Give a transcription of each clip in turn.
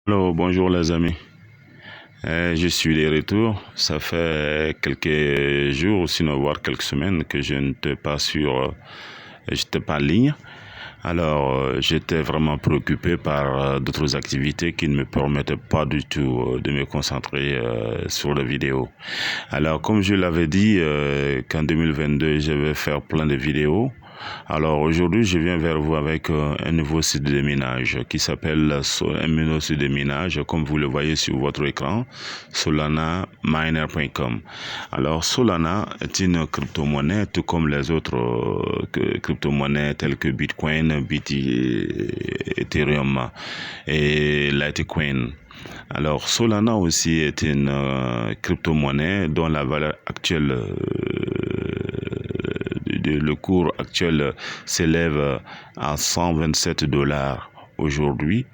Hello, bonjour les amis. Je suis de retour. Ça fait quelques jours, sinon voire quelques semaines que je n'étais pas j'étais pas en ligne. Alors, j'étais vraiment préoccupé par d'autres activités qui ne me permettaient pas du tout de me concentrer sur la vidéo. Alors, comme je l'avais dit, qu'en 2022, je vais faire plein de vidéos. Alors aujourd'hui, je viens vers vous avec un nouveau site de minage qui s'appelle un nouveau site de minage, comme vous le voyez sur votre écran, solanaminer.com. Alors Solana est une crypto-monnaie, tout comme les autres crypto-monnaies telles que Bitcoin, Ethereum et Litecoin. Alors Solana aussi est une crypto-monnaie dont la valeur actuelle le cours actuel s'élève à 127 dollars aujourd'hui.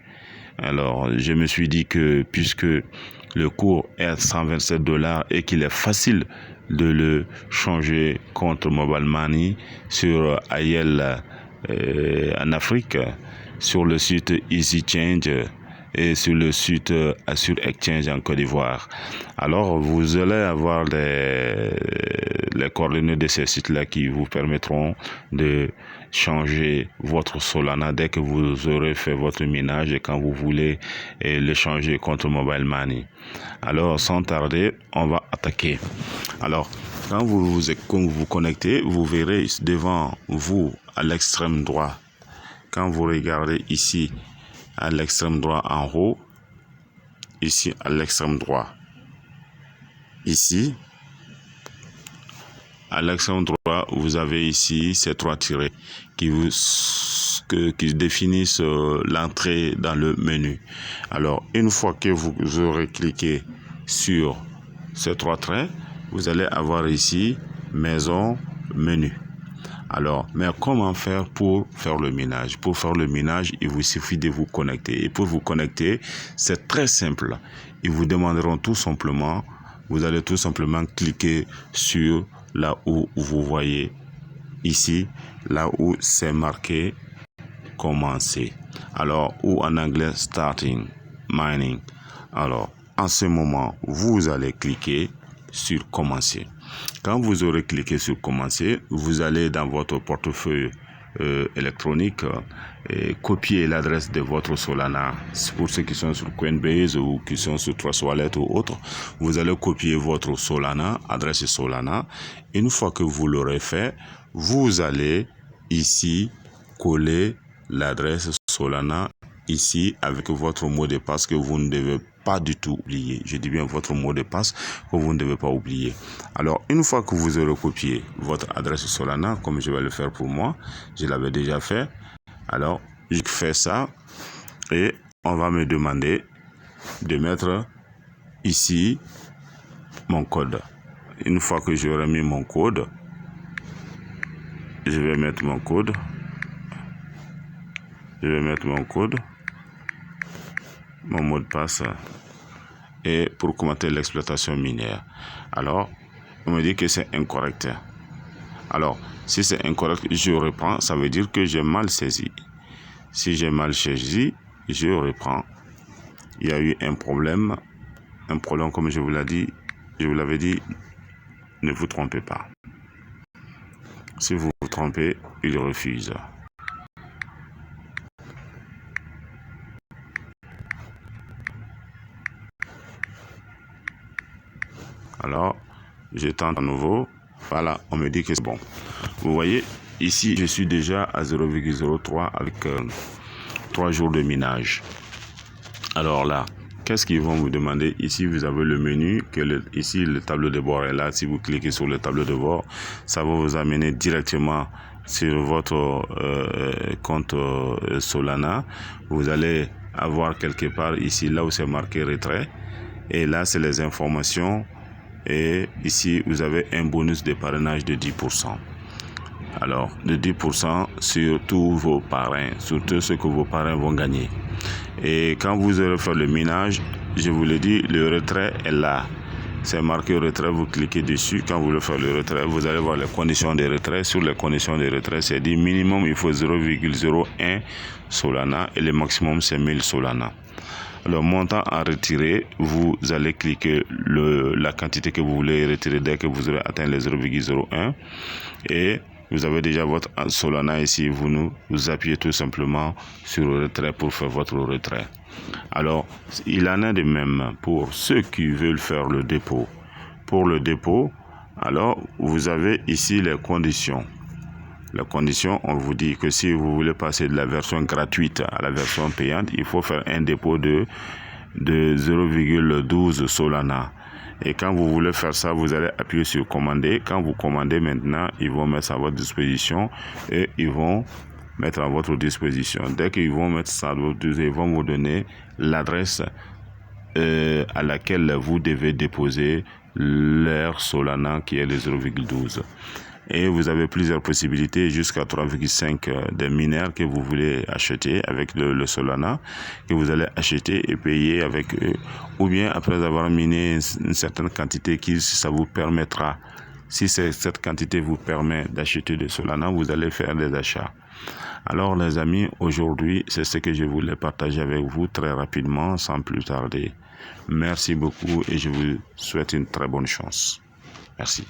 Alors, je me suis dit que puisque le cours est à 127 dollars et qu'il est facile de le changer contre Mobile Money sur IL en Afrique, sur le site EasyChange et sur le site Assure Exchange en Côte d'Ivoire. Alors, vous allez avoir les coordonnées de ces sites-là qui vous permettront de changer votre Solana dès que vous aurez fait votre minage et quand vous voulez le changer contre Mobile Money. Alors, sans tarder, on va attaquer. Alors, quand vous vous connectez, vous verrez devant vous à l'extrême droit. Quand vous regardez ici, à l'extrême droit en haut, ici à l'extrême droit, ici à l'extrême droit, vous avez ici ces trois tirets qui définissent l'entrée dans le menu. Alors, une fois que vous aurez cliqué sur ces trois traits, vous allez avoir ici maison, menu. Alors, mais comment faire pour faire le minage? Pour faire le minage, il vous suffit de vous connecter. Et pour vous connecter, c'est très simple. Ils vous demanderont tout simplement, vous allez tout simplement cliquer sur là où vous voyez ici, là où c'est marqué commencer. Alors, ou en anglais, starting mining. Alors, en ce moment, vous allez cliquer sur commencer. Quand vous aurez cliqué sur commencer, vous allez dans votre portefeuille électronique copier l'adresse de votre Solana. Pour ceux qui sont sur Coinbase ou qui sont sur Trust Wallet ou autre, vous allez copier votre Solana, adresse Solana. Une fois que vous l'aurez fait, vous allez ici coller l'adresse Solana ici avec votre mot de passe que vous ne devez pas du tout oublier. Je dis bien votre mot de passe que vous ne devez pas oublier. Alors, une fois que vous aurez copié votre adresse Solana, comme je vais le faire pour moi, je l'avais déjà fait. Alors, je fais ça et on va me demander de mettre ici mon code. Une fois que j'aurai mis mon code, je vais mettre mon code. Je vais mettre mon code, mon mot de passe et pour commenter l'exploitation minière. Alors, on me dit que c'est incorrect. Alors, si c'est incorrect, je reprends. Ça veut dire que j'ai mal saisi. Si j'ai mal saisi, je reprends. Il y a eu un problème comme je vous l'avais dit, ne vous trompez pas. Si vous vous trompez, il refuse. Alors, je tente à nouveau. Voilà, on me dit que c'est bon. Vous voyez, ici, je suis déjà à 0,03 avec 3 jours de minage. Alors là, qu'est-ce qu'ils vont vous demander? Ici, vous avez le menu, ici, le tableau de bord est là. Si vous cliquez sur le tableau de bord, ça va vous amener directement sur votre compte Solana. Vous allez avoir quelque part ici, là où c'est marqué retrait. Et là, c'est les informations. Et ici, vous avez un bonus de parrainage de 10%. Alors, de 10% sur tous vos parrains, sur tout ce que vos parrains vont gagner. Et quand vous aurez fait le minage, je vous l'ai dit, le retrait est là. C'est marqué retrait, vous cliquez dessus. Quand vous voulez faire le retrait, vous allez voir les conditions de retrait. Sur les conditions de retrait, c'est dit minimum, il faut 0,01 Solana et le maximum, c'est 1000 Solana. Alors, montant à retirer, vous allez cliquer la quantité que vous voulez retirer dès que vous aurez atteint les 0,01 et vous avez déjà votre Solana ici. Vous appuyez tout simplement sur le retrait pour faire votre retrait. Alors, il en a de même pour ceux qui veulent faire le dépôt. Pour le dépôt, alors vous avez ici les conditions. Les conditions, on vous dit que si vous voulez passer de la version gratuite à la version payante, il faut faire un dépôt de 0,12 Solana. Et quand vous voulez faire ça, vous allez appuyer sur commander. Quand vous commandez maintenant, ils vont mettre ça à votre disposition et ils vont mettre à votre disposition. Dès qu'ils vont mettre ça à votre disposition, ils vont vous donner l'adresse à laquelle vous devez déposer leur Solana qui est le 0,12. Et vous avez plusieurs possibilités jusqu'à 3,5 des mineurs que vous voulez acheter avec le Solana, que vous allez acheter et payer avec eux, ou bien après avoir miné une certaine quantité qui ça vous permettra, si cette quantité vous permet d'acheter de Solana, vous allez faire des achats. Alors les amis, aujourd'hui c'est ce que je voulais partager avec vous très rapidement sans plus tarder. Merci beaucoup et je vous souhaite une très bonne chance. Merci.